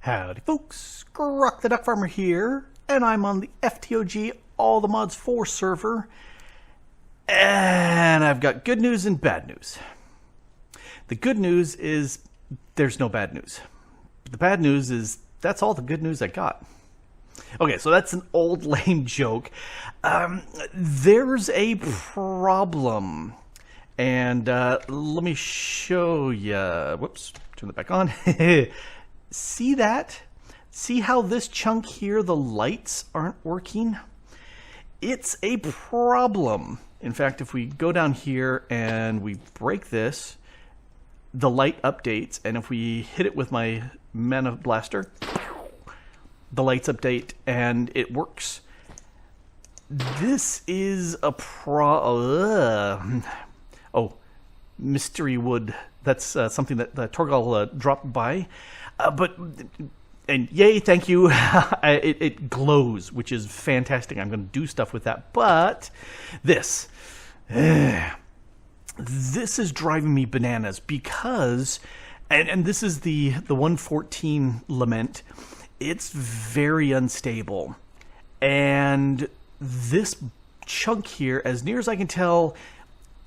Howdy folks, Grok the DuckFarmer here, and I'm on the FTOG All the Mods 4 server, and I've got good news and bad news. The good news is there's no bad news. The bad news is that's all the good news I got. Okay, so that's an old lame joke. There's a problem, and let me show you. Whoops, turn it back on. See that? See how this chunk here, the lights aren't working? It's a problem. In fact, if we go down here and we break this, the light updates, and if we hit it with my mana blaster, the lights update and it works. This is a oh, mystery wood. That's something that Thorgal dropped by. And yay, thank you. It glows, which is fantastic. I'm going to do stuff with that. But this is driving me bananas because, and this is the 114 lament. It's very unstable. And this chunk here, as near as I can tell,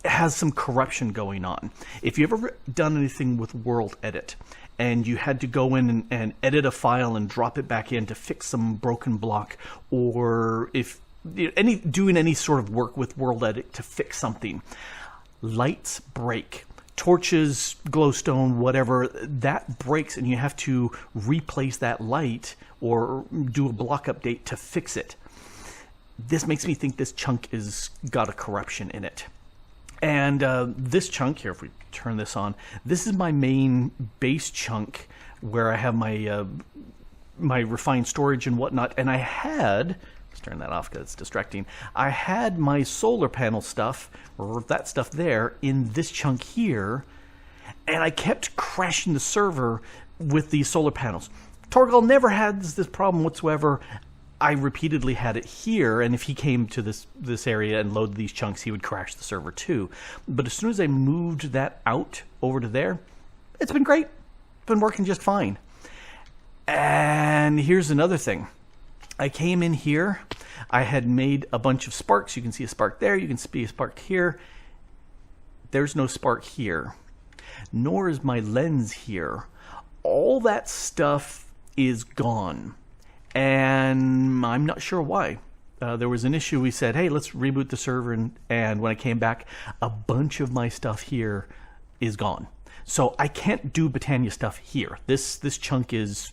has some corruption going on. If you've ever done anything with World Edit, and you had to go in and edit a file and drop it back in to fix some broken block, or if doing any sort of work with World Edit to fix something, lights break, torches, glowstone, whatever, that breaks, and you have to replace that light or do a block update to fix it. This makes me think this chunk is got a corruption in it. And this chunk here, if we turn this on, this is my main base chunk where I have my my refined storage and whatnot. And I had, let's turn that off because it's distracting. I had my solar panel stuff, or that stuff there, in this chunk here, and I kept crashing the server with these solar panels. Thorgal never had this problem whatsoever. I repeatedly had it here, and if he came to this area and loaded these chunks, he would crash the server too. But as soon as I moved that out over to there, it's been great. It's been working just fine. And here's another thing. I came in here. I had made a bunch of sparks. You can see a spark there. You can see a spark here. There's no spark here. Nor is my lens here. All that stuff is gone. And I'm not sure why. There was an issue. We said, hey, let's reboot the server. And when I came back, a bunch of my stuff here is gone. So I can't do Botania stuff here. This chunk is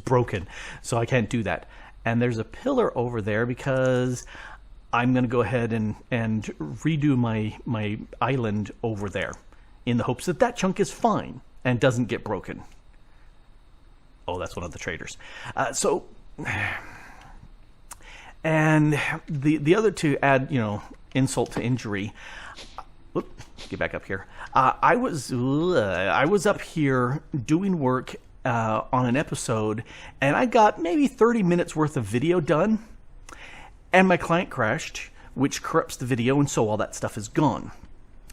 broken, so I can't do that. And there's a pillar over there because I'm going to go ahead and redo my island over there in the hopes that that chunk is fine and doesn't get broken. Oh, that's one of the traders. And the other, to add, insult to injury. Whoop, get back up here. I was up here doing work on an episode, and I got maybe 30 minutes worth of video done, and my client crashed, which corrupts the video, and so all that stuff is gone.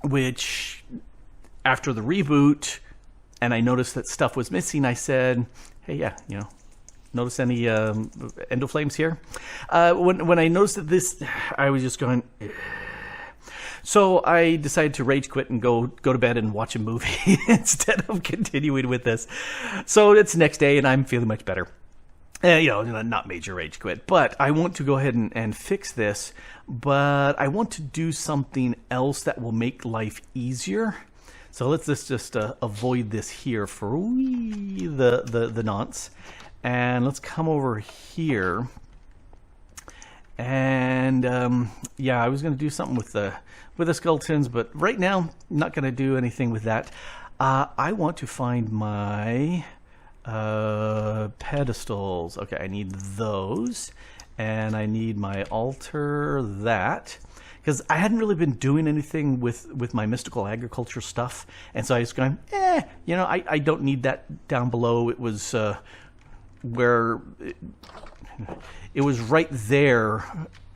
Which, after the reboot, and I noticed that stuff was missing, I said, hey, yeah, notice any endoflames here? When I noticed that this, I was just going. So I decided to rage quit and go to bed and watch a movie instead of continuing with this. So it's the next day and I'm feeling much better. Not major rage quit, but I want to go ahead and fix this. But I want to do something else that will make life easier. So let's just avoid this here for the nonce. And let's come over here. And yeah, I was going to do something with the skeletons, but right now I'm not going to do anything with that. I want to find my pedestals. Okay, I need those, and I need my altar, that, because I hadn't really been doing anything with my mystical agriculture stuff, and so I was going, I don't need that down below. It was where it was right there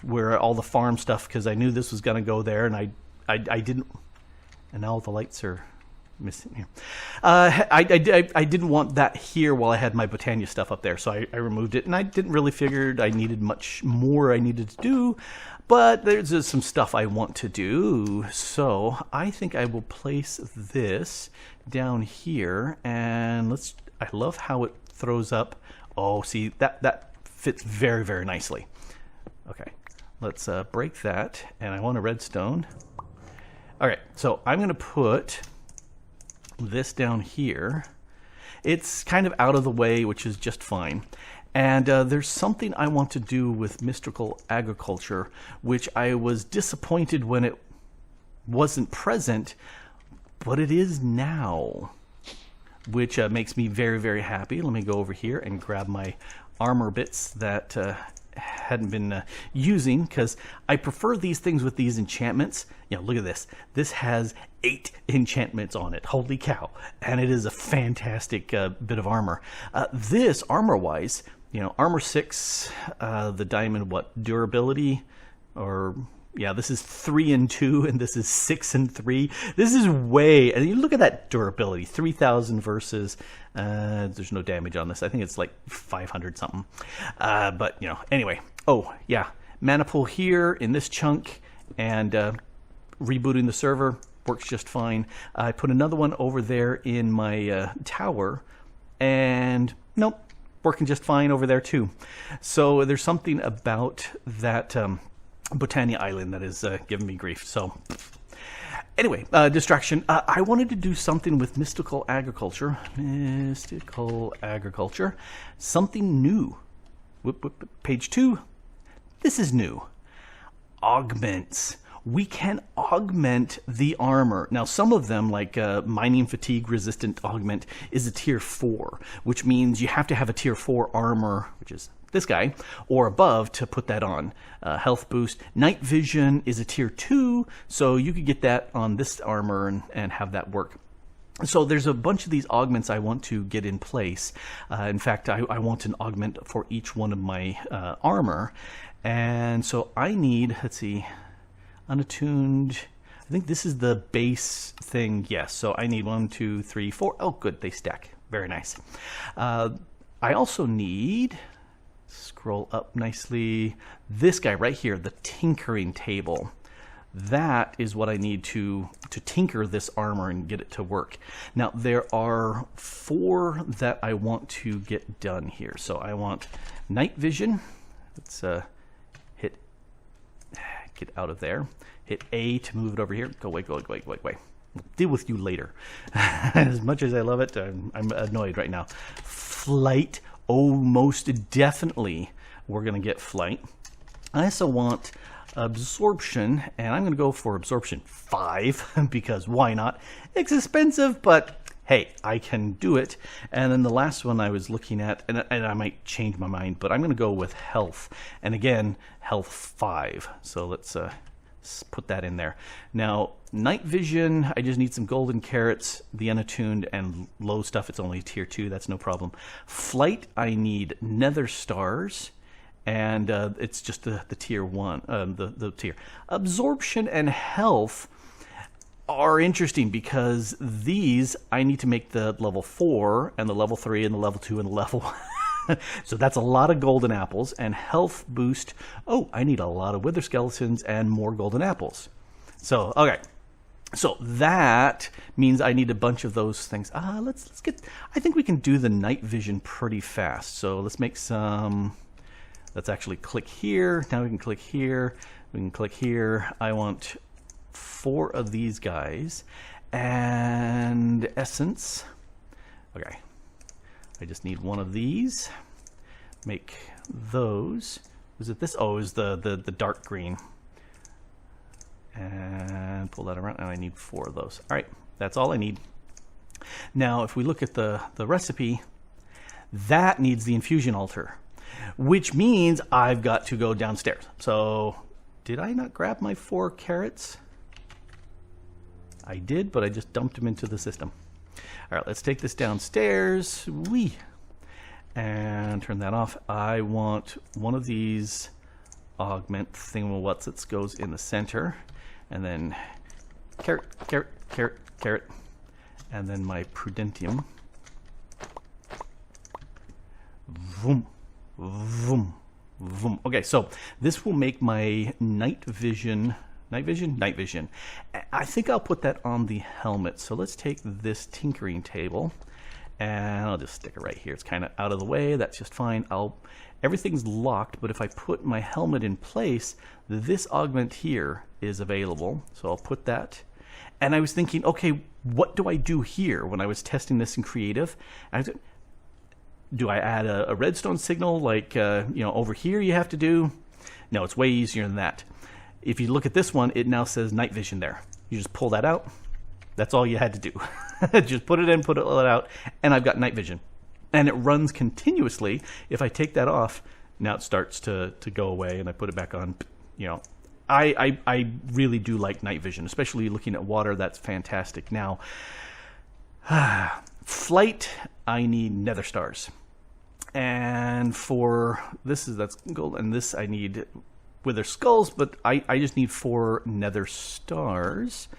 where all the farm stuff, because I knew this was going to go there, and I didn't. And now all the lights are missing here. I didn't want that here while I had my Botania stuff up there, so I removed it, and I didn't really figure I needed much more I needed to do, but there's some stuff I want to do, so I think I will place this down here, and I love how it throws up. Oh, see, that fits very, very nicely. Okay, let's break that, and I want a redstone. Okay, so I'm going to put this down here. It's kind of out of the way, which is just fine. And there's something I want to do with mystical agriculture, which I was disappointed when it wasn't present, but it is now, which makes me very, very happy. Let me go over here and grab my armor bits that hadn't been using, because I prefer these things with these enchantments. You know, look at this. This has 8 enchantments on it. Holy cow. And it is a fantastic bit of armor. This, armor-wise, you know, armor 6, the diamond, durability, or... yeah, this is 3 and 2, and this is 6 and 3. This is way, and you look at that durability, 3,000 versus, there's no damage on this. I think it's like 500 something. But, you know, anyway. Oh, yeah, mana pool here in this chunk, and rebooting the server works just fine. I put another one over there in my tower, and nope, working just fine over there too. So there's something about that... Botania Island that is giving me grief. So anyway, distraction. I wanted to do something with mystical agriculture. Mystical agriculture. Something new. Page 2. This is new. Augments. We can augment the armor. Now, some of them, like mining fatigue resistant augment, is a tier 4, which means you have to have a tier 4 armor, which is this guy, or above to put that on. Health boost. Night vision is a tier 2, so you could get that on this armor and have that work. So there's a bunch of these augments I want to get in place. In fact, I want an augment for each one of my armor. And so I need, let's see, unattuned. I think this is the base thing. Yes, so I need 1, 2, 3, 4. Oh, good, they stack. Very nice. I also need... scroll up nicely. This guy right here, the tinkering table. That is what I need to tinker this armor and get it to work. Now, there are 4 that I want to get done here. So I want night vision. Let's get out of there. Hit A to move it over here. Go away, go away, go away, go away. We'll deal with you later. As much as I love it, I'm annoyed right now. Flight. Oh, most definitely we're going to get flight. I also want absorption, and I'm going to go for absorption 5 because why not? It's expensive, but hey, I can do it. And then the last one I was looking at, and I might change my mind, but I'm going to go with health. And again, health 5. So let's put that in there. Now, night vision, I just need some golden carrots, the unattuned, and low stuff. It's only tier 2, that's no problem. Flight, I need nether stars, and it's just the tier 1, the tier. Absorption and health are interesting because these, I need to make the level 4, and the level 3, and the level 2, and the level 1. So that's a lot of golden apples. And health boost, oh, I need a lot of wither skeletons and more golden apples. So, okay. So that means I need a bunch of those things. Let's get, I think we can do the night vision pretty fast. So let's make some, let's actually click here. Now we can click here. We can click here. I want 4 of these guys. And essence. Okay. I just need 1 of these. Make those. Was it this? Oh, it was the dark green. And pull that around, and I need 4 of those. All right, that's all I need. Now, if we look at the recipe, that needs the Infusion Altar, which means I've got to go downstairs. So, did I not grab my 4 carrots? I did, but I just dumped them into the system. All right, let's take this downstairs. Wee. And turn that off. I want 1 of these augment thingamawhatsits goes in the center. And then carrot, carrot, carrot, carrot. and then my Prudentium. Vroom, vroom, vroom. Okay, so this will make my night vision. Night vision. I think I'll put that on the helmet. So let's take this tinkering table, and I'll just stick it right here. It's kind of out of the way. That's just fine. Everything's locked, but if I put my helmet in place, this augment here is available. So I'll put that. And I was thinking, okay, what do I do here when I was testing this in creative? Do I add a redstone signal like over here you have to do? No, it's way easier than that. If you look at this one, it now says night vision there. You just pull that out. That's all you had to do. Just put it in, put it out, and I've got night vision. And it runs continuously. If I take that off, now it starts to go away, and I put it back on. I really do like night vision, especially looking at water. That's fantastic. Now, flight, I need nether stars. And for that's gold, and this I need wither skulls, but I just need 4 nether stars,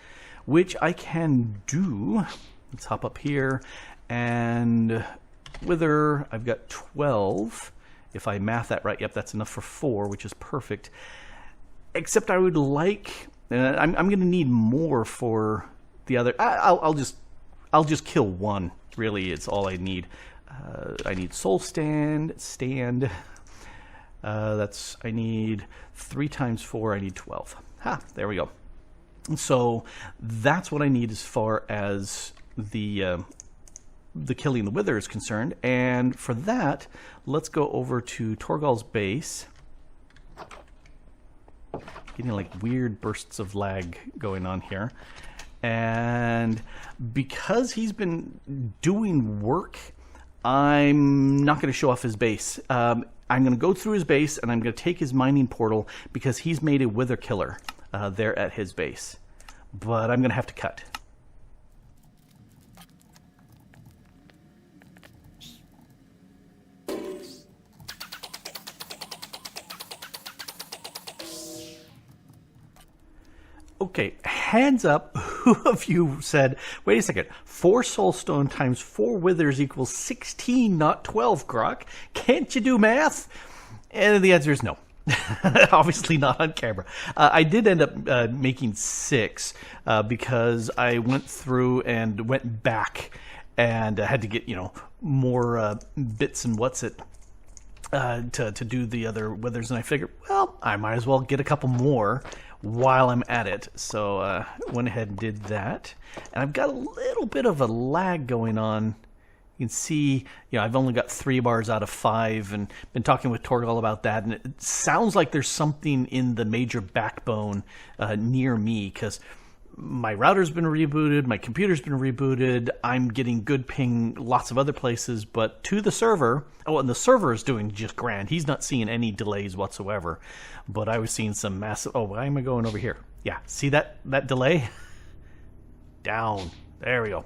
which I can do. Let's hop up here, and wither, I've got 12. If I math that right, yep, that's enough for 4, which is perfect. Except I would like, I'm going to need more for the other. I'll just kill 1. Really, it's all I need. I need soul stand. I need 3 times 4. I need 12. There we go. So that's what I need as far as the killing the wither is concerned. And for that, let's go over to Thorgal's base. Getting like weird bursts of lag going on here. And because he's been doing work, I'm not going to show off his base. I'm going to go through his base, and I'm going to take his mining portal because he's made a wither killer there at his base. But I'm going to have to cut. Okay, hands up, who of you said, wait a second, 4 soulstone times 4 withers equals 16, not 12, Grok? Can't you do math? And the answer is no. Obviously not on camera. I did end up making 6 because I went through and went back and had to get, more bits and what's it to do the other withers. And I figured, well, I might as well get a couple more while I'm at it. So went ahead and did that. And I've got a little bit of a lag going on. You can see, I've only got 3 bars out of 5, and been talking with Thorgal about that. And it sounds like there's something in the major backbone near me, because my router's been rebooted, my computer's been rebooted, I'm getting good ping lots of other places, but to the server, and the server is doing just grand. He's not seeing any delays whatsoever, but I was seeing some massive, why am I going over here? Yeah, see that delay? Down, there we go.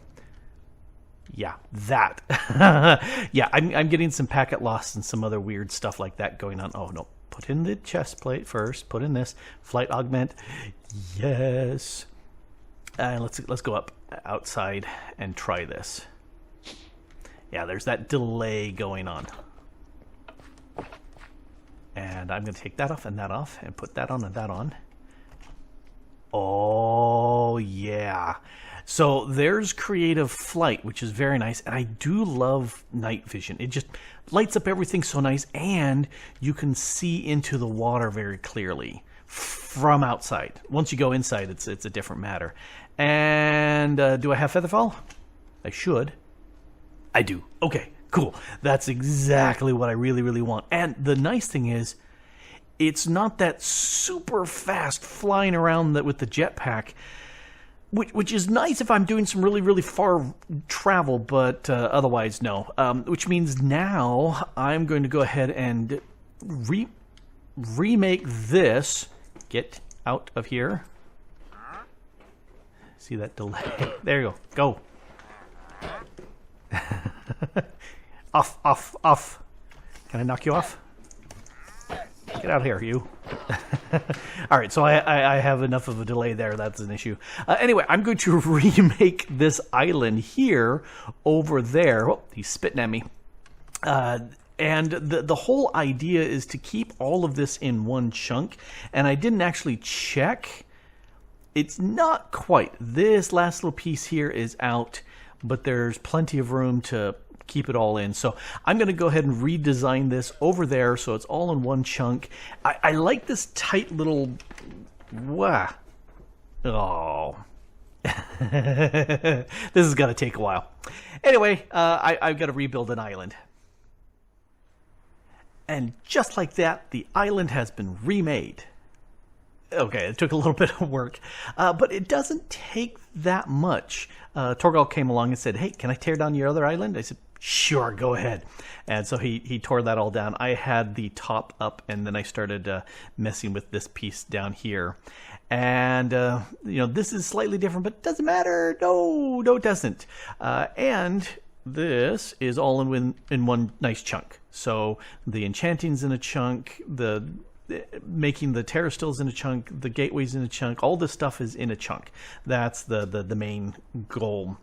Yeah, that. Yeah, I'm getting some packet loss and some other weird stuff like that going on. Oh, no, put in the chest plate first, put in this, flight augment, yes. And let's go up outside and try this. Yeah, there's that delay going on. And I'm going to take that off and put that on and that on. Oh, yeah. So there's creative flight, which is very nice. And I do love night vision. It just lights up everything so nice. And you can see into the water very clearly from outside. Once you go inside, it's a different matter. And do I have Featherfall? I should. I do. Okay, cool. That's exactly what I really, really want. And the nice thing is, it's not that super fast flying around with the jetpack, which is nice if I'm doing some really, really far travel, but otherwise, no. Which means now I'm going to go ahead and remake this. Get out of here. See that delay? There you go. Go. Off. Can I knock you off? Get out of here, you. All right, so I have enough of a delay there. That's an issue. Anyway, I'm going to remake this island here over there. Oh, he's spitting at me. And the whole idea is to keep all of this in one chunk. And I didn't actually check. It's not quite. This last little piece here is out, but there's plenty of room to keep it all in. So I'm going to go ahead and redesign this over there so it's all in one chunk. I like this tight little... Wow. Oh. This is going to take a while. Anyway, I've got to rebuild an island. And just like that, the island has been remade. Okay, it took a little bit of work, but it doesn't take that much. Thorgal came along and said, "Hey, can I tear down your other island?" I said, "Sure, go ahead." And so he tore that all down. I had the top up, and then I started messing with this piece down here. And, you know, this is slightly different, but it doesn't matter. No, it doesn't. And this is all in one nice chunk. So the enchanting's in a chunk, making the terrastills in a chunk, the gateways in a chunk, all this stuff is in a chunk. That's the main goal.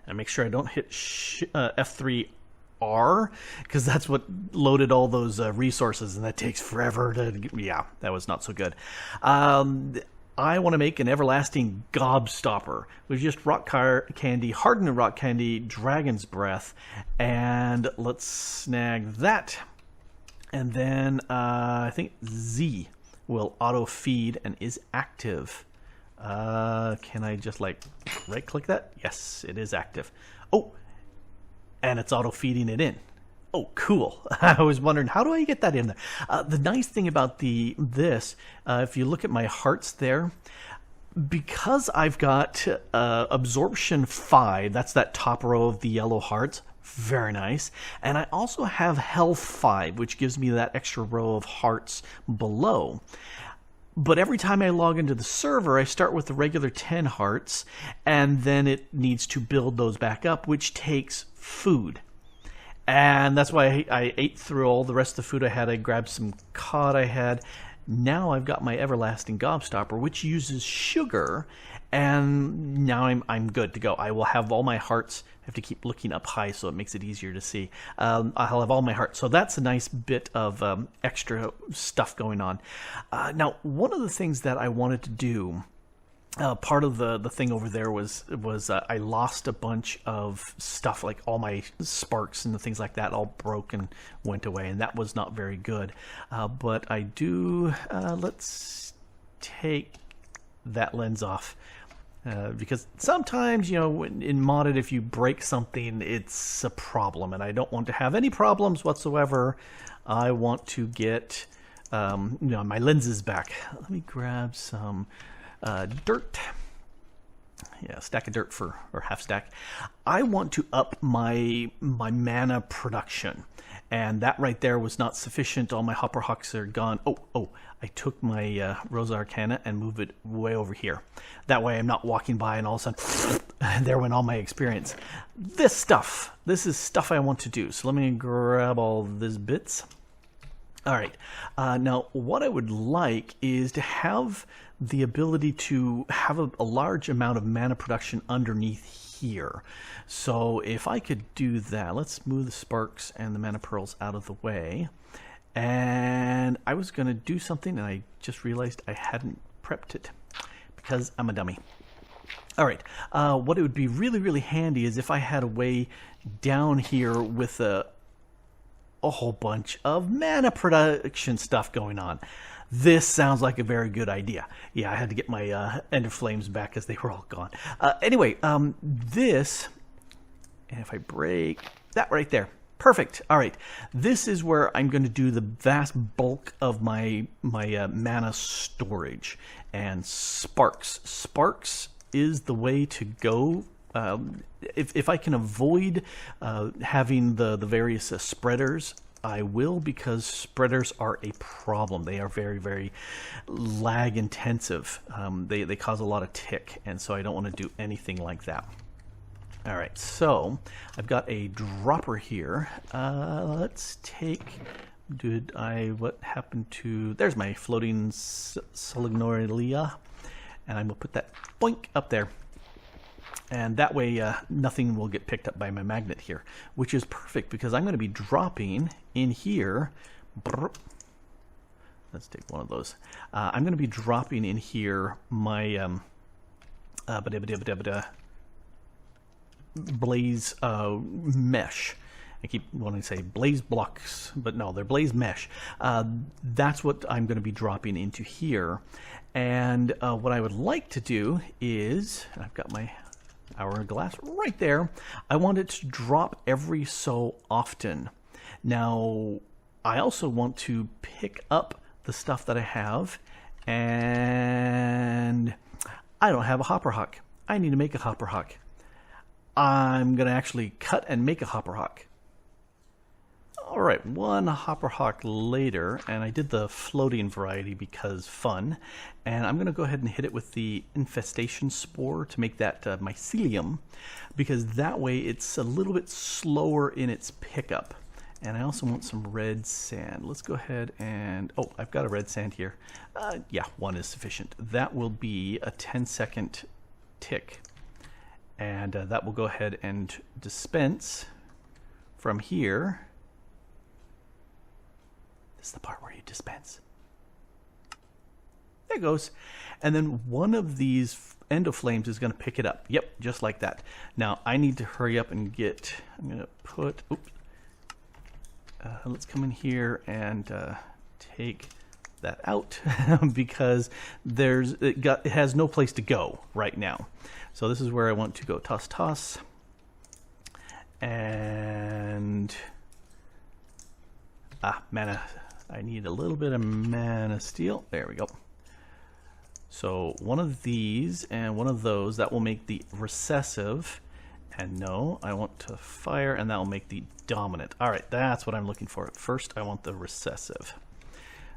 And make sure I don't hit F3R, because that's what loaded all those resources, and that takes forever to... Yeah, that was not so good. I want to make an everlasting gobstopper with just rock candy, hardened rock candy, dragon's breath, and let's snag that. And then I think Z will auto feed and is active. Can I just like right click that? Yes, it is active. Oh, and it's auto feeding it in. Oh, cool. I was wondering, how do I get that in there? The nice thing about this, if you look at my hearts there, because I've got absorption 5, that's that top row of the yellow hearts, very nice. And I also have health 5, which gives me that extra row of hearts below. But every time I log into the server, I start with the regular 10 hearts, and then it needs to build those back up, which takes food. And that's why I ate through all the rest of the food I had. I grabbed some cod I had. Now I've got my everlasting gobstopper, which uses sugar, and now I'm good to go. I will have all my hearts. I have to keep looking up high so it makes it easier to see. I'll have all my hearts. So that's a nice bit of extra stuff going on. Now, one of the things that I wanted to do, part of the thing over there was I lost a bunch of stuff, like all my sparks and the things like that all broke and went away, and that was not very good. But I do, let's take that lens off. Because sometimes, you know, in modded, if you break something, it's a problem, and I don't want to have any problems whatsoever. I want to get, you know, my lenses back. Let me grab some dirt. Yeah, stack of dirt or half stack. I want to up my mana production, and that right there was not sufficient. All my hopper hawks are gone. Oh, I took my Rosa Arcana and moved it way over here. That way I'm not walking by and all of a sudden there went all my experience. This is stuff I want to do. So let me grab all these bits. All right. Now, what I would like is to have the ability to have a large amount of mana production underneath here. So if I could do that, let's move the sparks and the mana pearls out of the way. And I was going to do something, and I just realized I hadn't prepped it because I'm a dummy. All right. What it would be really, really handy is if I had a way down here with a whole bunch of mana production stuff going on. This sounds like a very good idea. Yeah, I had to get my Ender Flames back because they were all gone. Anyway, this, and if I break that right there, perfect. All right, this is where I'm going to do the vast bulk of my mana storage. And sparks. Sparks is the way to go. If I can avoid having the various spreaders, I will, because spreaders are a problem. They are very, very lag intensive. They cause a lot of tick, and so I don't want to do anything like that. All right, so I've got a dropper here. Let's take what happened to, there's my floating Solignoria, and I'm going to put that boink up there. And that way nothing will get picked up by my magnet here, which is perfect because I'm going to be dropping in here. Let's take one of those. I'm going to be dropping in here my blaze mesh. I keep wanting to say blaze blocks, but no, they're blaze mesh. That's what I'm going to be dropping into here. And what I would like to do is, I've got my hourglass right there. I want it to drop every so often. Now, I also want to pick up the stuff that I have, and I don't have a hopper hawk. I need to make a hopper hawk. I'm going to actually cut and make a hopper hawk. All right, one hopper hawk later, and I did the floating variety because fun, and I'm going to go ahead and hit it with the infestation spore to make that mycelium, because that way it's a little bit slower in its pickup. And I also want some red sand. Let's go ahead and, oh, I've got a red sand here. Yeah, one is sufficient. That will be a 10-second tick, and that will go ahead and dispense from here. This is the part where you dispense. There it goes. And then one of these endoflames is going to pick it up. Yep, just like that. Now, I need to hurry up and get, I'm going to put, oops. Let's come in here and take that out because it has no place to go right now. So this is where I want to go. Toss, toss. And mana. I need a little bit of mana steel. There we go. So one of these and one of those, that will make the recessive. And no, I want to fire, and that will make the dominant. All right, that's what I'm looking for. First, I want the recessive.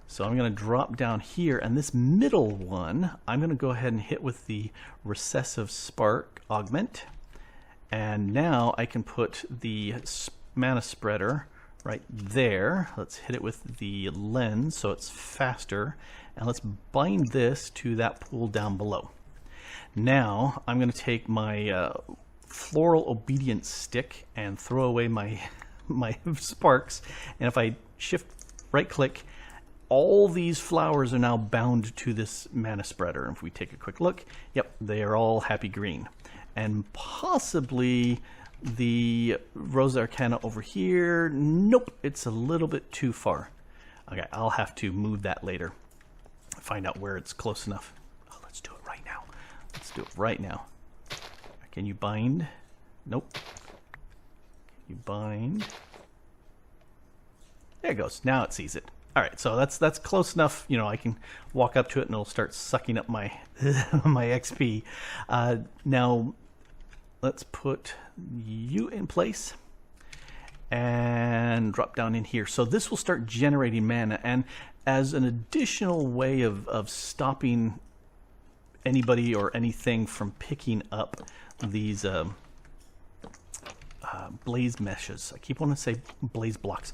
So I'm going to drop down here, and this middle one, I'm going to go ahead and hit with the recessive spark augment. And now I can put the mana spreader right there. Let's hit it with the lens so it's faster. And let's bind this to that pool down below. Now I'm going to take my floral obedience stick and throw away my sparks, and if I shift right click, all these flowers are now bound to this mana spreader. If we take a quick look, yep, they are all happy green. And possibly the Rose Arcana over here, nope, it's a little bit too far. Okay, I'll have to move that later, find out where it's close enough. Oh, let's do it right now. Let's do it right now. Can you bind? Nope. Can you bind? There it goes. Now it sees it. All right, so that's close enough. You know, I can walk up to it and it'll start sucking up my my XP. Now let's put you in place and drop down in here. So this will start generating mana, and as an additional way of stopping anybody or anything from picking up these blaze meshes. I keep wanting to say blaze blocks.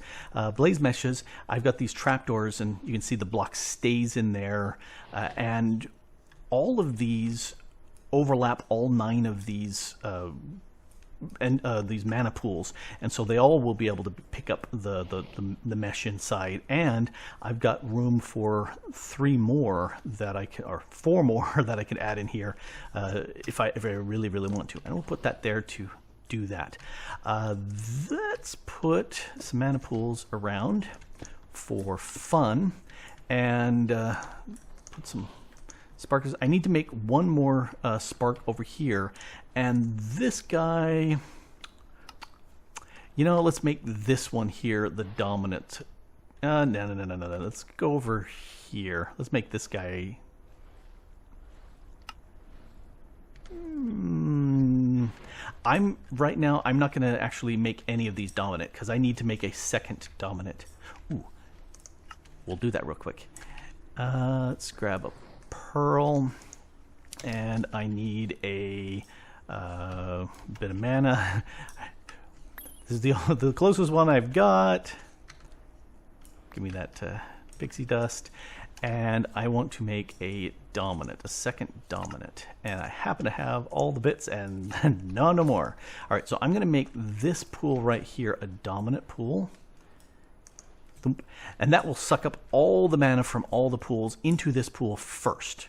Blaze meshes, I've got these trapdoors, and you can see the block stays in there, and all of these overlap all 9 of these these mana pools, and so they all will be able to pick up the mesh inside. And I've got room for 3 more that I can, or 4 more that I could add in here if I really want to. And we'll put that there to do that. Let's put some mana pools around for fun, and put some sparkers. I need to make 1 more spark over here, and this guy, you know, let's make this one here the dominant. No. Let's go over here. Let's make this guy. Right now I'm not going to actually make any of these dominant because I need to make a second dominant. Ooh, we'll do that real quick. Let's grab a pearl, and I need a bit of mana. This is the closest one I've got. give me that pixie dust. And I want to make a dominant, a second dominant. And I happen to have all the bits and no more. All right, so I'm gonna make this pool right here a dominant pool. And that will suck up all the mana from all the pools into this pool first.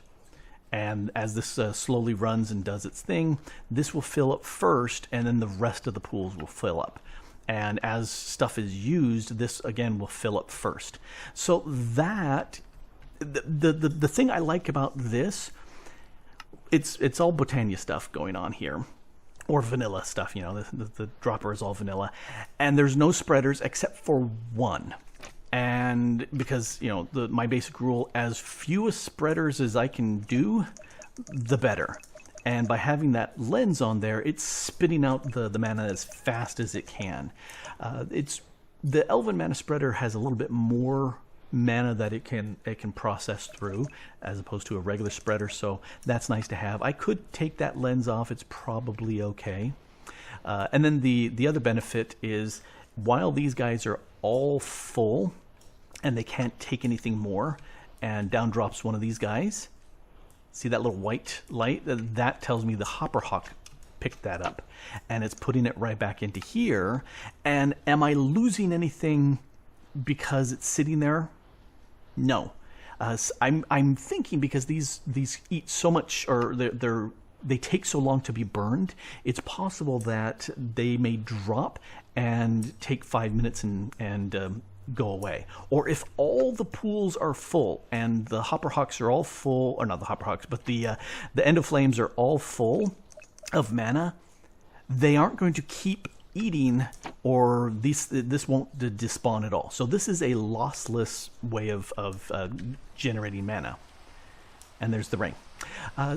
And as this slowly runs and does its thing, this will fill up first, and then the rest of the pools will fill up. And as stuff is used, this again will fill up first. So that, the thing I like about this, it's all Botania stuff going on here. Or vanilla stuff, you know, the dropper is all vanilla. And there's no spreaders except for one. And because, you know, my basic rule, as few spreaders as I can do, the better. And by having that lens on there, it's spitting out the mana as fast as it can. The Elven Mana Spreader has a little bit more mana that it can process through as opposed to a regular spreader, so that's nice to have. I could take that lens off, it's probably okay. And then the other benefit is, while these guys are all full and they can't take anything more, and down drops one of these guys, see that little white light? That tells me the Hopper Hawk picked that up, and it's putting it right back into here. And am I losing anything because it's sitting there? No. I'm thinking because these eat so much, or they take so long to be burned, it's possible that they may drop and take 5 minutes and go away. Or if all the pools are full and the Hopper Hawks are all full, or not the Hopper Hawks, but the End of Flames are all full of mana, they aren't going to keep eating, or this won't despawn at all. So this is a lossless way of generating mana. And there's the ring.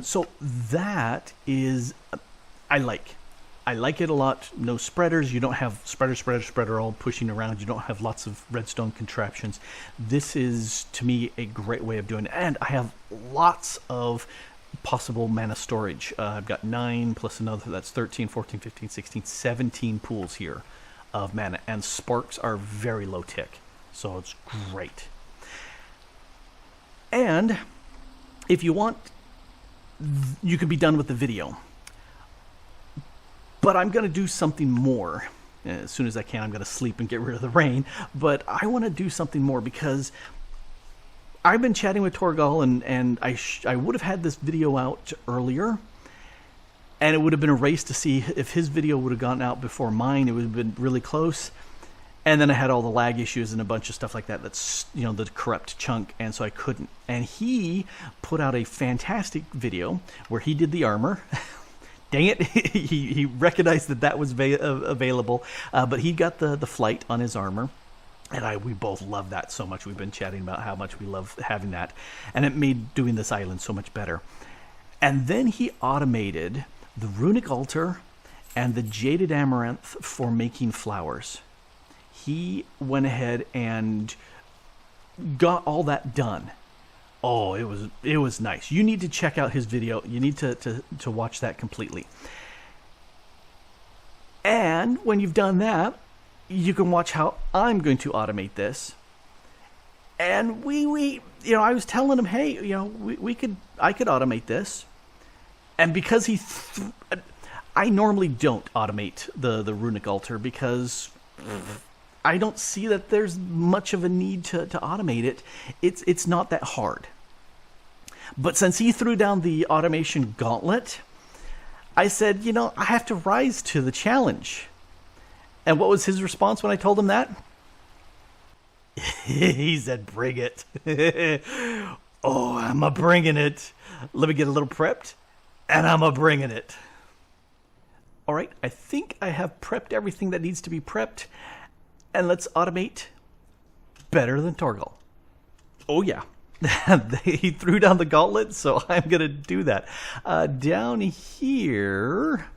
So that is, I like it a lot. No spreaders. You don't have spreader all pushing around. You don't have lots of redstone contraptions. This is, to me, a great way of doing it. And I have lots of possible mana storage. I've got 9 plus another, that's 13, 14, 15, 16, 17 pools here of mana. And sparks are very low tick. So it's great. And if you want, you can be done with the video. But I'm going to do something more. As soon as I can, I'm going to sleep and get rid of the rain. But I want to do something more because I've been chatting with Thorgal, and I would have had this video out earlier. And it would have been a race to see if his video would have gone out before mine. It would have been really close. And then I had all the lag issues and a bunch of stuff like that. That's, you know, the corrupt chunk. And so I couldn't. And he put out a fantastic video where he did the armor. Dang it, he recognized that was available, but he got the flight on his armor, and we both love that so much. We've been chatting about how much we love having that, and it made doing this island so much better. And then he automated the Runic Altar and the Jaded Amaranth for making flowers. He went ahead and got all that done. Oh, it was nice. You need to check out his video. You need to watch that completely. And when you've done that, you can watch how I'm going to automate this. And we you know, I was telling him, hey, you know, I could automate this. And because I normally don't automate the Runic Altar because I don't see that there's much of a need to automate it. It's not that hard. But since he threw down the automation gauntlet, I said, you know, I have to rise to the challenge. And what was his response when I told him that? He said, bring it. Oh, I'm a-bringing it. Let me get a little prepped, and I'm a-bringing it. All right, I think I have prepped everything that needs to be prepped. And let's automate better than Thorgal. Oh, yeah. He threw down the gauntlet, so I'm going to do that. Down here,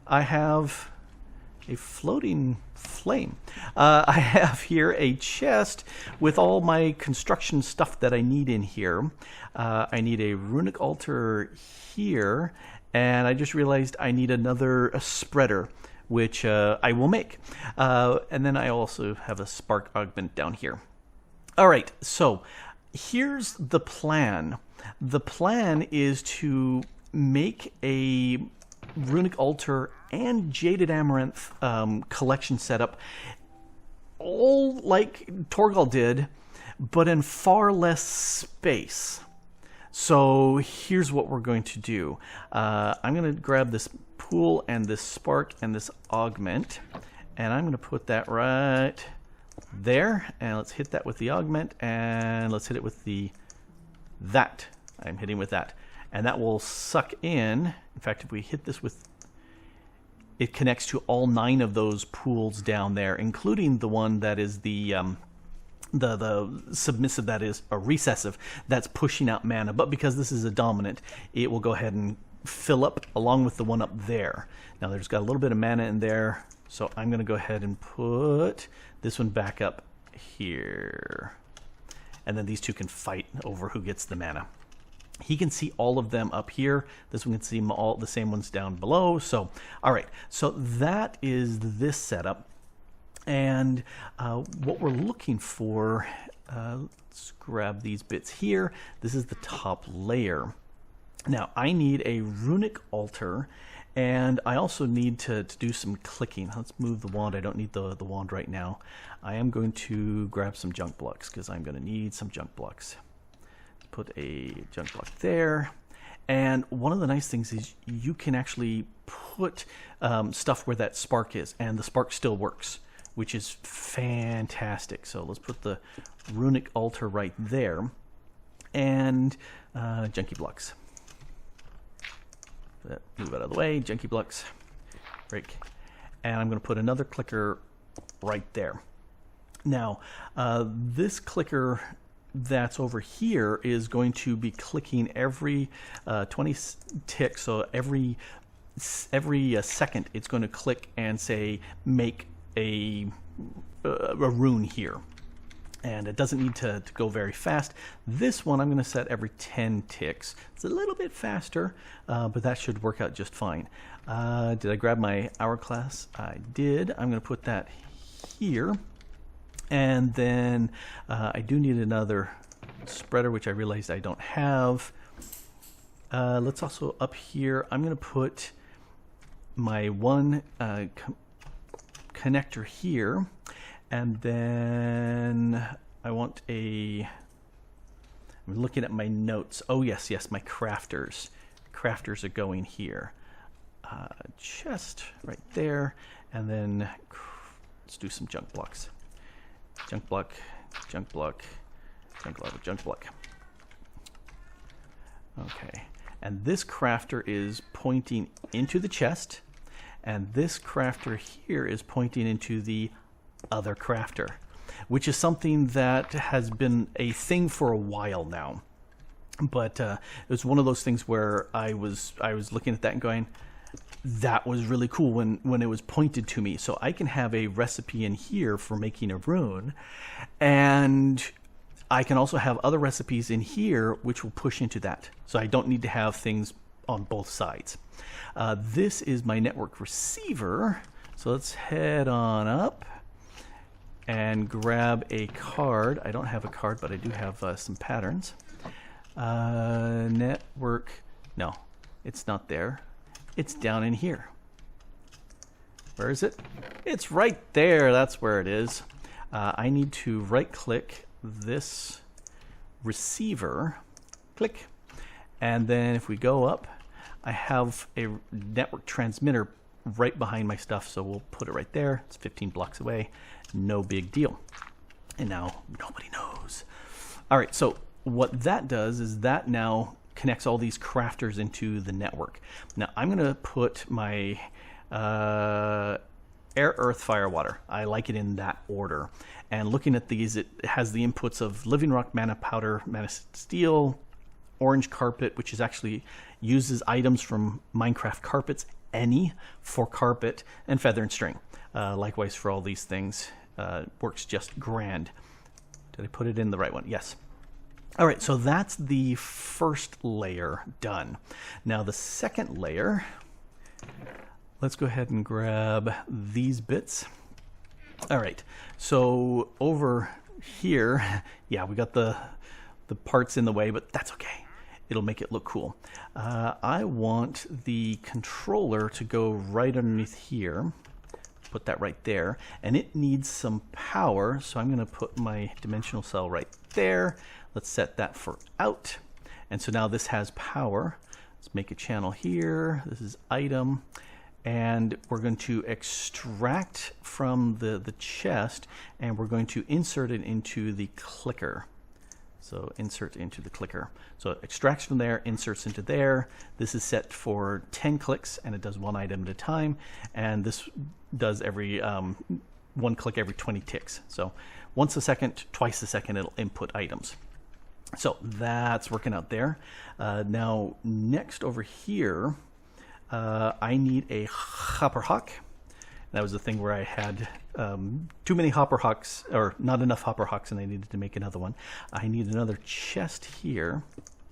I have a floating flame. I have here a chest with all my construction stuff that I need in here. I need a Runic Altar here, and I just realized I need another spreader, which I will make. And then I also have a spark augment down here. All right, so here's the plan. The plan is to make a Runic Altar and Jaded Amaranth collection setup, all like Thorgal did, but in far less space. So here's what we're going to do. I'm going to grab this pool and this spark and this augment, and I'm going to put that right there, and let's hit that with the augment, and let's hit it with that. I'm hitting with that, and that will suck in fact, if we hit this with, it connects to all 9 of those pools down there, including the one that is the submissive, that is a recessive, that's pushing out mana. But because this is a dominant, it will go ahead and fill up along with the one up there. Now there's got a little bit of mana in there, so I'm going to go ahead and put this one back up here. And then these two can fight over who gets the mana. He can see all of them up here. This one can see all the same ones down below. So, all right. So that is this setup. And what we're looking for, let's grab these bits here. This is the top layer. Now, I need a Runic Altar, and I also need to do some clicking. Let's move the wand. I don't need the wand right now. I am going to grab some junk blocks because I'm going to need some junk blocks. Put a junk block there. And one of the nice things is you can actually put stuff where that spark is, and the spark still works, which is fantastic. So let's put the Runic Altar right there, and junkie blocks. Move out of the way, junkie blocks, break. And I'm going to put another clicker right there. Now, this clicker that's over here is going to be clicking every 20 ticks, so every second it's going to click and say make a rune here, and it doesn't need to go very fast. This one I'm going to set every 10 ticks. It's a little bit faster, but that should work out just fine. Did I grab my hourglass? I did. I'm going to put that here. And then I do need another spreader, which I realized I don't have. Let's also up here, I'm going to put my one connector here. And then I want I'm looking at my notes. Oh, yes, my crafters. Crafters are going here. Chest right there. And then let's do some junk blocks. Junk block, junk block, junk block, junk block. Okay, and this crafter is pointing into the chest, and this crafter here is pointing into the other crafter, which is something that has been a thing for a while now. But it was one of those things where I was looking at that and going, that was really cool when it was pointed to me. So I can have a recipe in here for making a rune, and I can also have other recipes in here which will push into that. So I don't need to have things on both sides. This is my network receiver. So let's head on up and grab a card. I don't have a card, but I do have some patterns. Network, no, it's not there. It's down in here. Where is it? It's right there. That's where it is. I need to right-click this receiver. Click. And then if we go up, I have a network transmitter right behind my stuff, so we'll put it right there. It's 15 blocks away. No big deal. And now nobody knows. All right, so what that does is that now connects all these crafters into the network. Now I'm going to put my air, earth, fire, water. I like it in that order. And looking at these, it has the inputs of living rock, mana powder, mana steel, orange carpet, which is actually uses items from Minecraft carpets, any for carpet, and feather and string. Likewise for all these things, works just grand. Did I put it in the right one? Yes. All right, so that's the first layer done. Now the second layer, let's go ahead and grab these bits. All right, so over here, yeah, we got the parts in the way, but that's okay. It'll make it look cool. I want the controller to go right underneath here. Put that right there, and it needs some power, so I'm going to put my dimensional cell right there. Let's set that for out, and so now this has power. Let's make a channel here. This is item, and we're going to extract from the chest, and we're going to insert it into the clicker. So insert into the clicker. So it extracts from there, inserts into there. This is set for 10 clicks, and it does one item at a time. And this does every one click every 20 ticks. So once a second, twice a second, it'll input items. So that's working out there. Now next over here, I need a hopper hawk. That was the thing where I had too many hopper hawks, or not enough hopper hawks, and I needed to make another one. I need another chest here,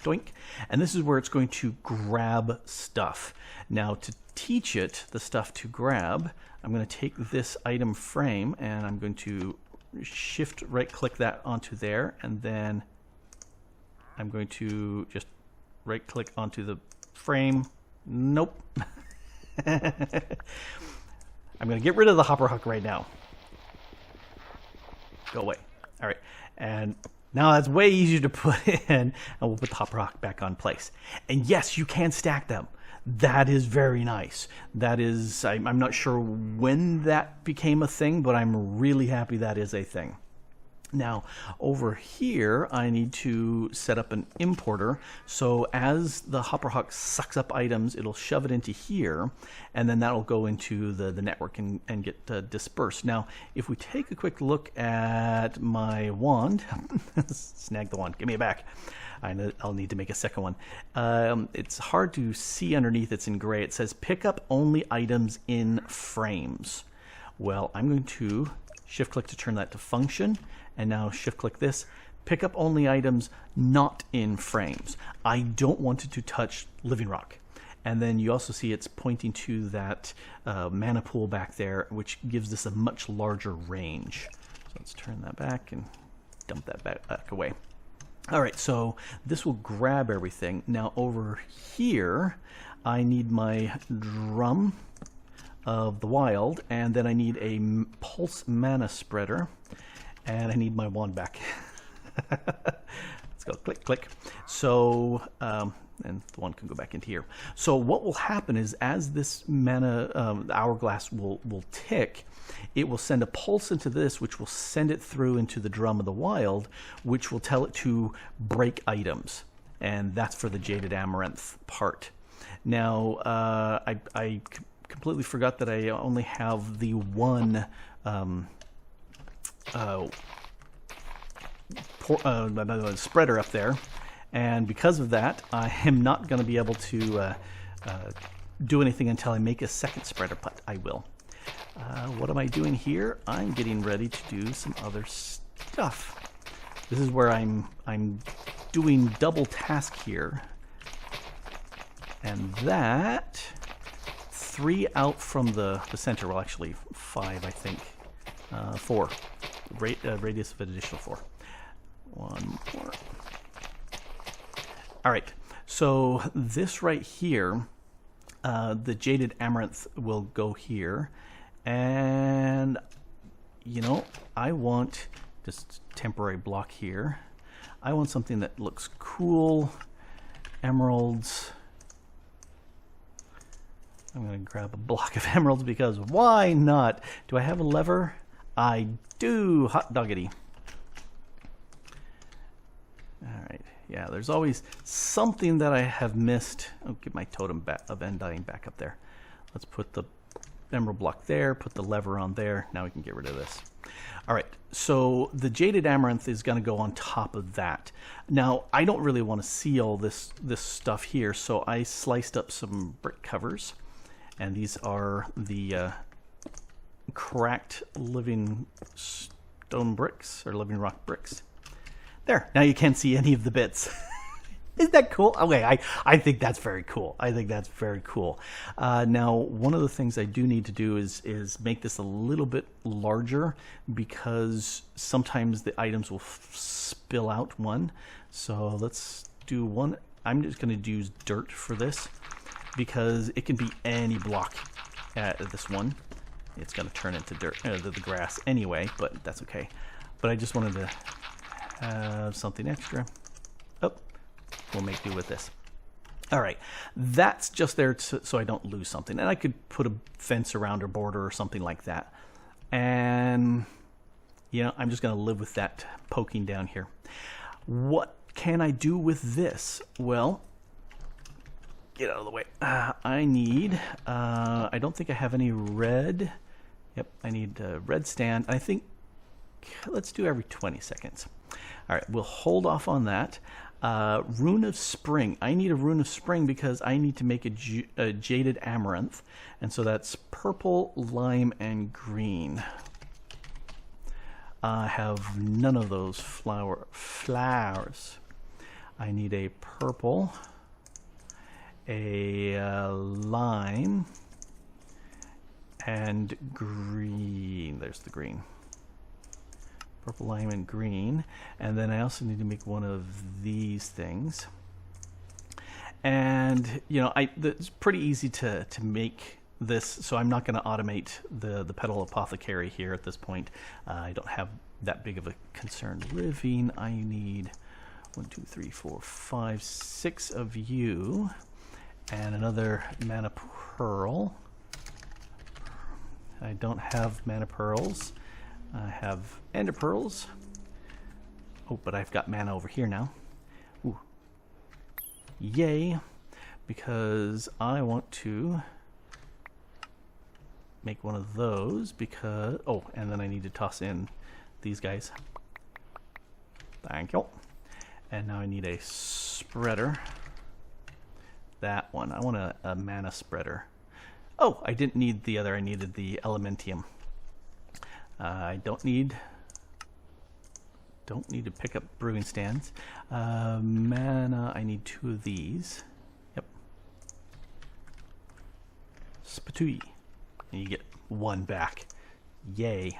doink, and this is where it's going to grab stuff. Now to teach it the stuff to grab, I'm going to take this item frame and I'm going to shift right click that onto there, and then I'm going to just right click onto the frame. Nope. I'm going to get rid of the hopper hawk right now. Go away. All right. And now that's way easier to put in, and we'll put the hopper hawk back on place. And yes, you can stack them. That is very nice. That is, I'm not sure when that became a thing, but I'm really happy that is a thing. Now over here I need to set up an importer, so as the hopper hawk sucks up items, it'll shove it into here, and then that'll go into the network and get dispersed. Now if we take a quick look at my wand, snag the wand, give me it back. I'll need to make a second one. It's hard to see underneath, it's in gray. It says pick up only items in frames. Well, I'm going to shift click to turn that to function, and now shift click this, pick up only items not in frames. I don't want it to touch living rock. And then you also see it's pointing to that mana pool back there, which gives this a much larger range. So let's turn that back and dump that back away. All right, so this will grab everything. Now over here, I need my drum of the wild, and then I need a pulse mana spreader, and I need my wand back. Let's go click, click. So, and the wand can go back into here. So what will happen is as this mana, the hourglass will tick, it will send a pulse into this, which will send it through into the drum of the wild, which will tell it to break items. And that's for the Jaded Amaranth part. Now, I completely forgot that I only have the one spreader up there, and because of that I am not going to be able to do anything until I make a second spreader, but I will. What am I doing here? I'm getting ready to do some other stuff. This is where I'm doing double task here, and that 3 out from the center, well actually 5 I think, 4, radius of an additional 4. One more. All right, so this right here, the Jaded Amaranth will go here, and you know, I want just temporary block here. I want something that looks cool. Emeralds. I'm going to grab a block of emeralds because why not? Do I have a lever? I do. Hot doggity. All right. Yeah, there's always something that I have missed. I'll get my totem of Undying back up there. Let's put the emerald block there, put the lever on there. Now we can get rid of this. All right, so the Jaded Amaranth is going to go on top of that. Now, I don't really want to seal this stuff here, so I sliced up some brick covers, and these are the cracked living stone bricks, or living rock bricks. There, now you can't see any of the bits. Isn't that cool? Okay, I think that's very cool. I think that's very cool. Now, one of the things I do need to do is make this a little bit larger, because sometimes the items will spill out one. So let's do one. I'm just going to use dirt for this, because it can be any block at this one. It's going to turn into dirt, the grass anyway, but that's okay. But I just wanted to have something extra. Oh, we'll make do with this. All right, that's just there so I don't lose something. And I could put a fence around or border or something like that. And, you know, I'm just going to live with that poking down here. What can I do with this? Well, get out of the way. I need, I don't think I have any red. Yep, I need a red stand. I think, let's do every 20 seconds. All right, we'll hold off on that. Rune of Spring. I need a Rune of Spring because I need to make a Jaded Amaranth. And so that's purple, lime, and green. I have none of those flowers. I need a purple, a lime, and green. There's the green. Purple, lime, and green. And then I also need to make one of these things. And, you know, it's pretty easy to make this, so I'm not going to automate the petal apothecary here at this point. I don't have that big of a concern. Living, I need 1, 2, 3, 4, 5, 6 of you, and another mana pearl. I don't have mana pearls. I have ender pearls. Oh, but I've got mana over here now. Ooh. Yay, because I want to make one of those because, oh, and then I need to toss in these guys. Thank you. And now I need a spreader. That one. I want a mana spreader. Oh, I didn't need the other. I needed the elementium. I don't need to pick up brewing stands. Mana, I need 2 of these. Yep. Spatui. And you get 1 back. Yay.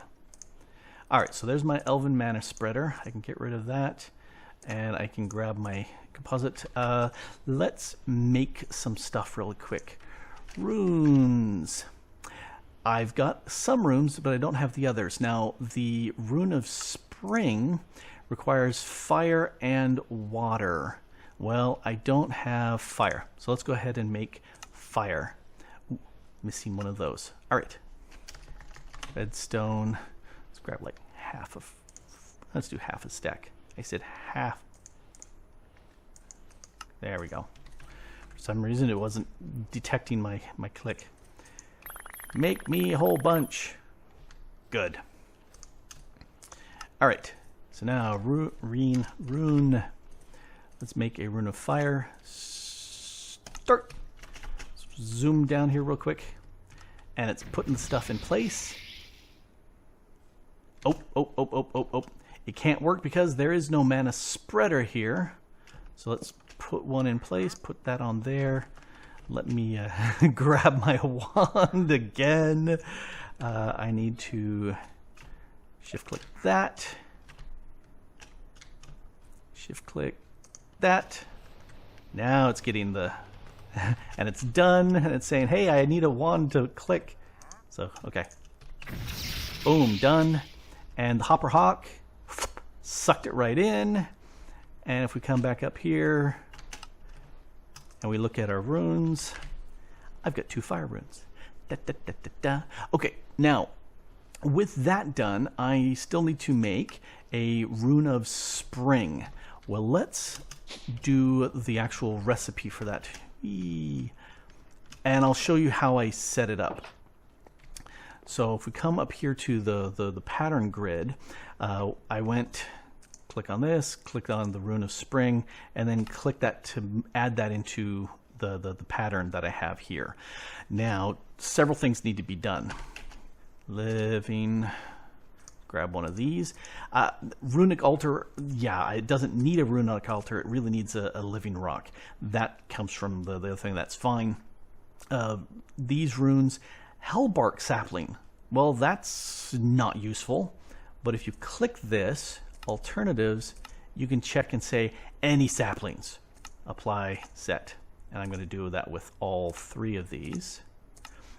Alright, so there's my elven mana spreader. I can get rid of that. And I can grab my composite. Let's make some stuff really quick. Runes. I've got some runes, but I don't have the others. Now, the Rune of Spring requires fire and water. Well, I don't have fire, so let's go ahead and make fire. Ooh, missing one of those. All right. Redstone. Let's grab like half of... Let's do half a stack. I said half. There we go. For some reason, it wasn't detecting my click. Make me a whole bunch. Good. All right. So now rune. Let's make a Rune of Fire. Start. Let's zoom down here real quick, and it's putting the stuff in place. Oh. It can't work because there is no mana spreader here. So let's put one in place. Put that on there. Let me grab my wand again. I need to shift-click that. Shift-click that. Now it's getting the... and it's done, and it's saying, hey, I need a wand to click. So, okay. Boom, done. And the Hopper Hawk sucked it right in. And if we come back up here... and we look at our runes. I've got 2 fire runes. Okay, now, with that done, I still need to make a Rune of Spring. Well, let's do the actual recipe for that. And I'll show you how I set it up. So if we come up here to the pattern grid, I went... click on this, click on the Rune of Spring, and then click that to add that into the pattern that I have here. Now, several things need to be done. Living, grab one of these. Runic Altar, yeah, it doesn't need a Runic Altar. It really needs a living rock. That comes from the other thing. That's fine. These runes, Hellbark Sapling. Well, that's not useful. But if you click this, alternatives, you can check and say any saplings. Apply, set. And I'm going to do that with all 3 of these.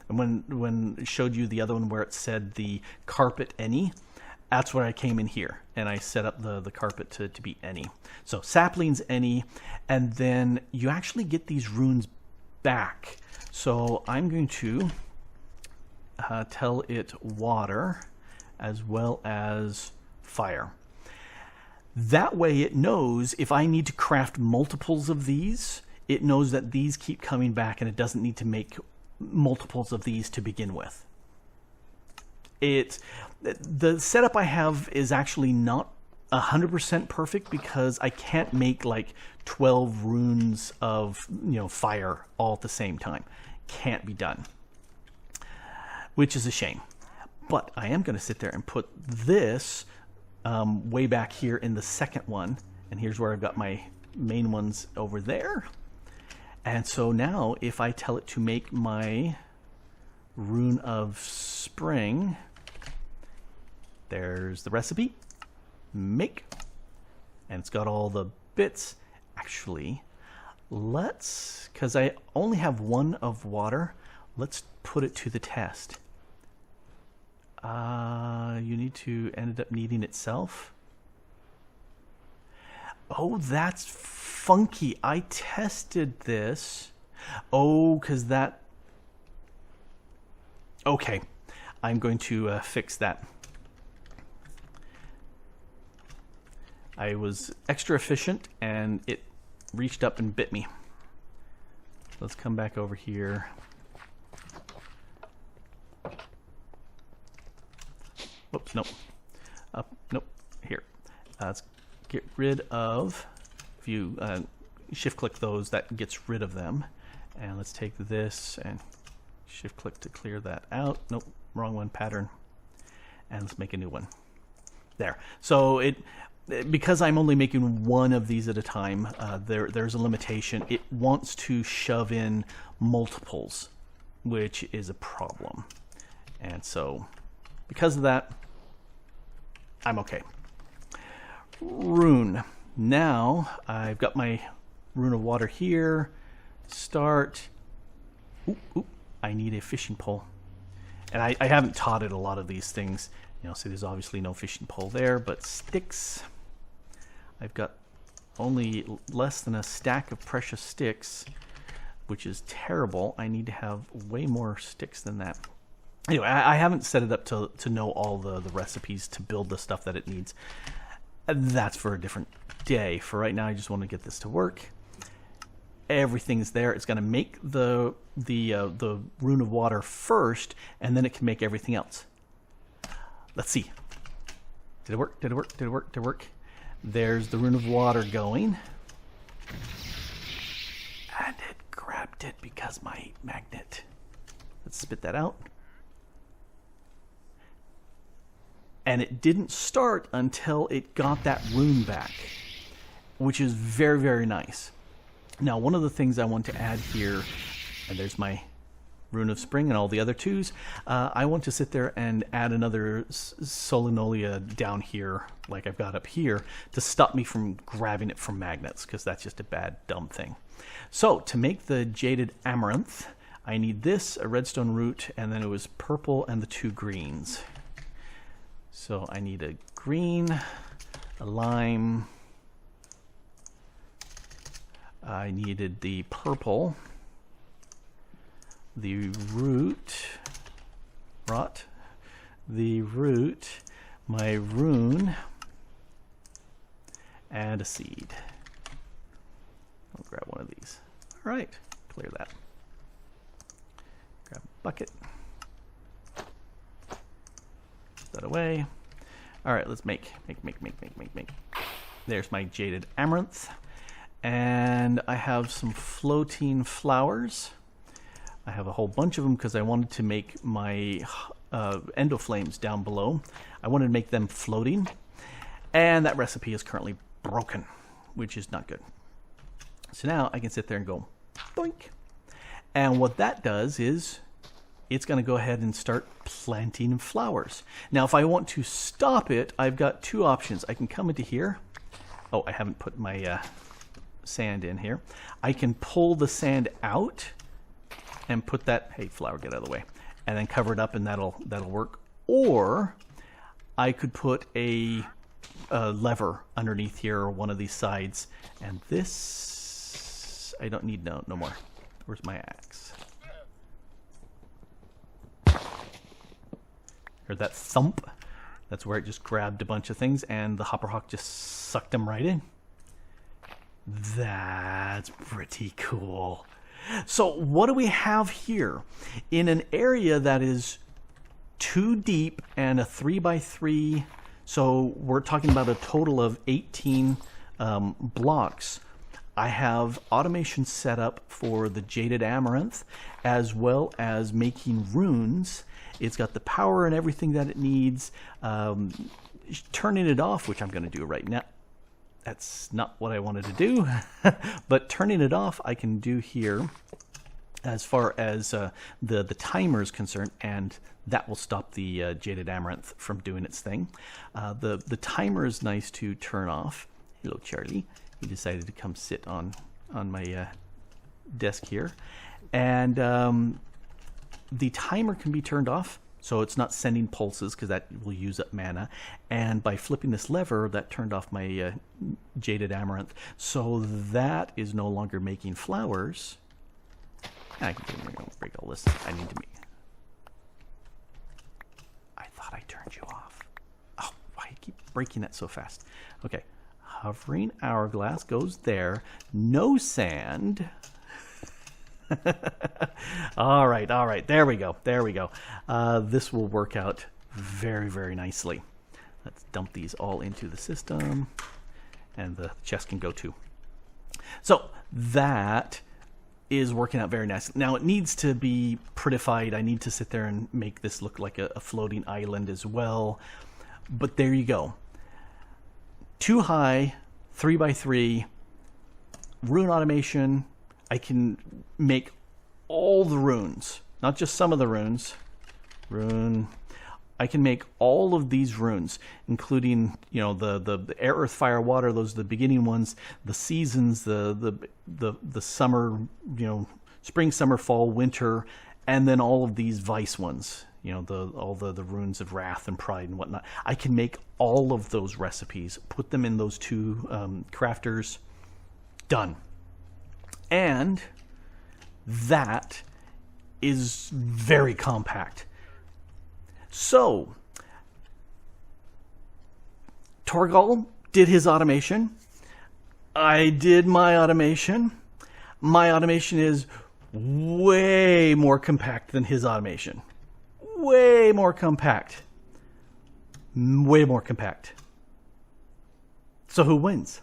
And when it showed you the other one where it said the carpet any, that's where I came in here. And I set up the carpet to be any. So saplings any, and then you actually get these runes back. So I'm going to tell it water as well as fire. That way it knows if I need to craft multiples of these, it knows that these keep coming back and it doesn't need to make multiples of these to begin with. The setup I have is actually not 100% perfect because I can't make like 12 runes of fire all at the same time. Can't be done, which is a shame. But I am going to sit there and put this way back here in the second one, and here's where I've got my main ones over there. And so now if I tell it to make my Rune of Spring, there's the recipe, make, and it's got all the bits. Actually, let's, because I only have 1 of water, let's put it to the test. You need to ended up needing itself. Oh, that's funky. I tested this. Oh, because that... Okay, I'm going to fix that. I was extra efficient and it reached up and bit me. Let's come back over here. Oops, nope. Nope, here. Let's get rid of, if you shift click those, that gets rid of them. And let's take this and shift click to clear that out. Nope, wrong one, pattern. And let's make a new one. There. So because I'm only making 1 of these at a time, there's a limitation. It wants to shove in multiples, which is a problem. And so because of that, I'm okay. Rune. Now I've got my Rune of Water here. Start. Oop, I need a fishing pole. And I haven't taught it a lot of these things. So there's obviously no fishing pole there, but sticks. I've got only less than a stack of precious sticks, which is terrible. I need to have way more sticks than that. Anyway, I haven't set it up to know all the recipes to build the stuff that it needs. That's for a different day. For right now, I just want to get this to work. Everything's there. It's going to make the Rune of Water first, and then it can make everything else. Let's see. Did it work? Did it work? Did it work? Did it work? There's the Rune of Water going. And it grabbed it because my magnet. Let's spit that out. And it didn't start until it got that rune back, which is very, very nice. Now, one of the things I want to add here, and there's my Rune of Spring and all the other 2s, I want to sit there and add another Solenolia down here, like I've got up here, to stop me from grabbing it from magnets, because that's just a bad, dumb thing. So, to make the Jaded Amaranth, I need this, a redstone root, and then it was purple and the 2 greens. So I need a green, a lime, I needed the purple, the root, my rune, and a seed. I'll grab one of these. All right, clear that. Grab a bucket. That away. All right, let's make. There's my Jaded Amaranth. And I have some floating flowers. I have a whole bunch of them because I wanted to make my endoflames down below. I wanted to make them floating, and that recipe is currently broken, which is not good. So now I can sit there and go boink, and what that does is it's going to go ahead and start planting flowers. Now if I want to stop it, I've got two options. I can come into here. Oh, I haven't put my sand in here. I can pull the sand out and put that, hey flower, get out of the way, and then cover it up, and that'll work. Or I could put a lever underneath here, or one of these sides, and this I don't need no more. Where's my axe? Heard that thump? That's where it just grabbed a bunch of things, and the hopperhawk just sucked them right in. That's pretty cool. So what do we have here? In an area that is 2 deep and a 3x3, so we're talking about a total of 18 blocks. I have automation set up for the Jaded Amaranth, as well as making runes. It's got the power and everything that it needs. Turning it off, which I'm going to do right now. That's not what I wanted to do, but turning it off I can do here as far as the timer is concerned, and that will stop the Jaded Amaranth from doing its thing. The timer is nice to turn off. Hello, Charlie. He decided to come sit on my desk here, and the timer can be turned off, so it's not sending pulses because that will use up mana. And by flipping this lever, that turned off my Jaded Amaranth, so that is no longer making flowers. I can break all this. I need to make. I thought I turned you off. Oh, why do you keep breaking that so fast? Okay, hovering hourglass goes there. No sand. all right, there we go, this will work out very nicely. Let's dump these all into the system, and the chest can go too. So that is working out very nice. Now it needs to be prettified. I need to sit there and make this look like a floating island as well, but there you go. 2 high, 3x3 rune automation. I can make all the runes, not just some of the runes. I can make all of these runes, including, you know, the air, earth, fire, water. Those are the beginning ones. The seasons, the summer, you know, spring, summer, fall, winter, and then all of these vice ones. You know, all the runes of wrath and pride and whatnot. I can make all of those recipes, put them in those 2 crafters. Done. And that is very compact. So Thorgal did his automation. I did my automation. My automation is way more compact than his automation. Way more compact. Way more compact. So who wins?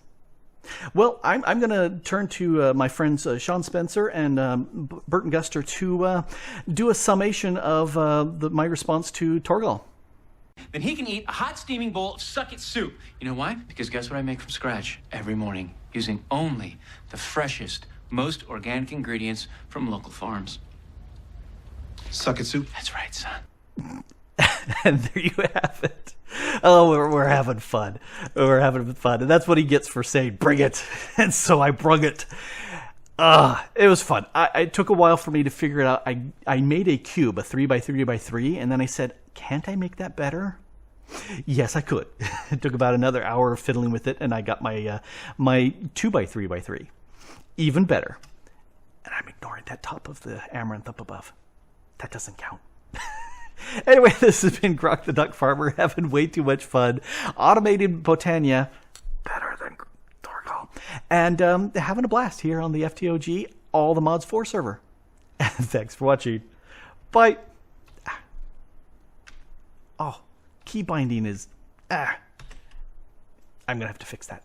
Well, I'm going to turn to my friends Sean Spencer and Burton Guster to do a summation of my response to Thorgal. Then he can eat a hot steaming bowl of suck-it soup. You know why? Because guess what I make from scratch every morning, using only the freshest, most organic ingredients from local farms. Suck-it soup? That's right, son. And there you have it. Oh, we're having fun. We're having fun. And that's what he gets for saying, bring it. And so I brung it. It was fun. It took a while for me to figure it out. I made a cube, a 3x3x3, and then I said, can't I make that better? Yes, I could. It took about another hour of fiddling with it, and I got my 2x3x3. Even better. And I'm ignoring that top of the amaranth up above. That doesn't count. Anyway, this has been Grok the DuckFarmer, having way too much fun. Automated Botania, better than Thorgal. And having a blast here on the FTOG, All the Mods 4 server. Thanks for watching. Bye. Oh, key binding is... I'm going to have to fix that.